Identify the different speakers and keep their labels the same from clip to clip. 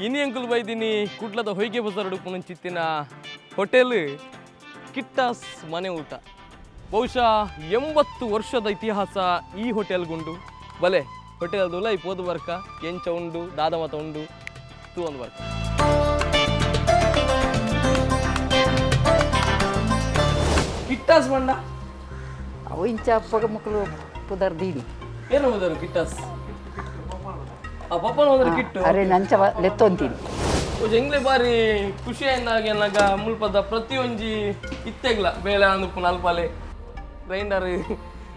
Speaker 1: ಇನಿ ಅಂಕಲ್ ಬೈದಿನಿ ಕುಡ್ಲದ ಹೊಯ್ಗೆ ಬಜಾರ್ ಮುಂಚಿತ್ತಿನ ಹೋಟೆಲ್ ಕಿಟ್ಟಾಸ್ ಮನೆ ಊಟ. ಬಹುಶಃ 80 ವರ್ಷದ ಇತಿಹಾಸ ಈ ಹೋಟೆಲ್ಗುಂಡು. ಬಲೆ ಹೋಟೆಲ್ದು ಲೈಫ್ ಓದು ಬರ್ಕ ಎಂಚ ಉಂಡು ದಾದಮತ ಉಂಡು ತೂ ಒಂದು ಬರ್ಕ. ಕಿಟ್ಟಾಸ್ ಬಂಡ
Speaker 2: ಅವು ಇಂಚ ಪೊಗ ಮಕ್ಕಳು ಪುದರ್ ದೀಡಿ
Speaker 1: ಏನು ಹೋದರು ಕಿಟ್ಟಾಸ್ ಆ ಪಪ್ಪನ ಹೋದ್ರೆ ಕಿಟ್ಟು
Speaker 2: ಅರೆ ನಂಚ ಲೆತ್ತೊಂತೀನಿ
Speaker 1: ಎಂಗ್ಲೆ ಬಾರಿ ಖುಷಿಯಾಗಿ ಎನ್ನಾಗ ಮುಲ್ಪದ ಪ್ರತಿಯೊಂಜಿ ಇತ್ತೆಗ್ಲ ಬೇಳೆ ಅಂದುಪ್ಪು ನಲ್ಪಾಲೆ ಗ್ರೈಂಡರ್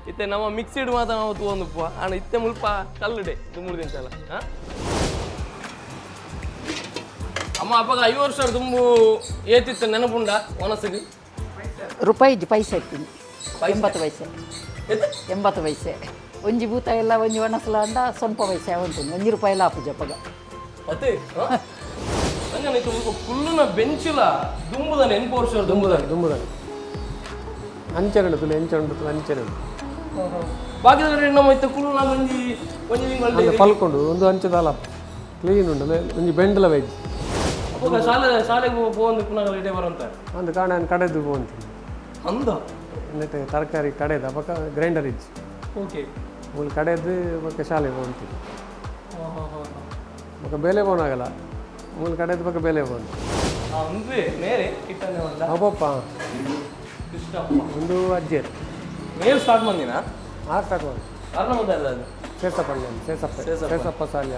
Speaker 1: ಇತ್ತೆ ನಮ್ಮ ಮಿಕ್ಸಿಡ್ ಮಾತ್ರ ನಾವು ತಗೊಂಡುಪ್ಪ ಆಣ ಇತ್ತೆ ಮುಲ್ಪ ಕಲ್ಲುಡೆ ದುಮ್ಮುಡು ದಿನಸಲ ಅಮ್ಮ ಅಪ್ಪಗ 5 ವರ್ಷ ತುಂಬು ಏತಿತ್ತು ನೆನಪುಂಡ ಒನಸಿಗೆ
Speaker 2: ರೂಪಾಯಿ ಪೈಸೆ ಇರ್ತೀನಿ 80 ಪೈಸೆ 80 ಪೈಸೆ ಒಂಜಿ ಭೂತ ಎಲ್ಲ ಒಂಜಿ ಒಣಸಲ ಅಂದ ಸ್ವಲ್ಪ ಪೈಸೆ ಅವಂತೀನಿ 1 ರೂಪಾಯಿ ಎಲ್ಲ ಆಪುಜ ಅಪ್ಪಗ
Speaker 1: ಅದೇ ನಂಗೆ ಫುಲ್ಲುನ ಬೆಂಚುಲ ದುಂಬುದ ನೆನಪು ವರ್ಷ
Speaker 3: ದುಂಬುದ ಅಂಚೆರಡು ತುಲೆ ಎಂಚೆರಡು ಅಂಚೆರಡು
Speaker 1: ಬಾಕಿದ ನಮ್ಮ ಇತ್ತ ಕುಲ್ಲುನ ಒಂಜಿ ತಿಂಗಳು
Speaker 3: ಪಲ್ಕೊಂಡು ಒಂದು ಅಂಚೆದಾಲ ಕ್ಲೀನ್ ಉಂಡು ಒಂಜಿ ಬೆಂಡಲ ವೆಜ್
Speaker 1: ಶಾಲೆಗೆ ಹೋಗಿ ಪುನಃ ಇಡೇ ಬರುವಂತ
Speaker 3: ಒಂದು ಕಾರಣ ನಾನು ಕಡೆದು ಹೋಗ್ತೀನಿ
Speaker 1: ಅಂದ
Speaker 3: ನೆಟ್ಟೆ ತರಕಾರಿ ಕಡೆದ ಪಕ್ಕ ಗ್ರೈಂಡರ್ ಇಜ್ಜಿ
Speaker 1: ಓಕೆ
Speaker 3: ಒಂದು ಕಡೆದು ಪಕ್ಕ ಶಾಲೆಗೆ ಹೋಗ್ತೀನಿ ಪಕ್ಕ ಬೇಲೆ ಬೋನಾಗಲ್ಲ ಮೂಲ ಕಡೆದು ಪಕ್ಕ ಬೇಲೆ ಬೋನ್
Speaker 1: ಅಂದ್ರೆ ನೇರೆ ಕಿಟ್ಟನೆ ಒಂದ
Speaker 3: ಅಪ್ಪಪ್ಪ
Speaker 1: ಕೃಷ್ಣಪ್ಪ
Speaker 3: ಒಂದು ಅಜ್ಜಿ
Speaker 1: ಮೇಲ್ ಸ್ಟಾರ್ಟ್ ಮಂದಿನ
Speaker 3: ಸ್ಟಾರ್ಟ್ ಮಾಡಿ
Speaker 1: ಅರ್ಣ ಮೊದಲ ಅದು
Speaker 3: ಸೇಸಪ್ಪ ಸೇಸಪ್ಪ ಸಾಲಿ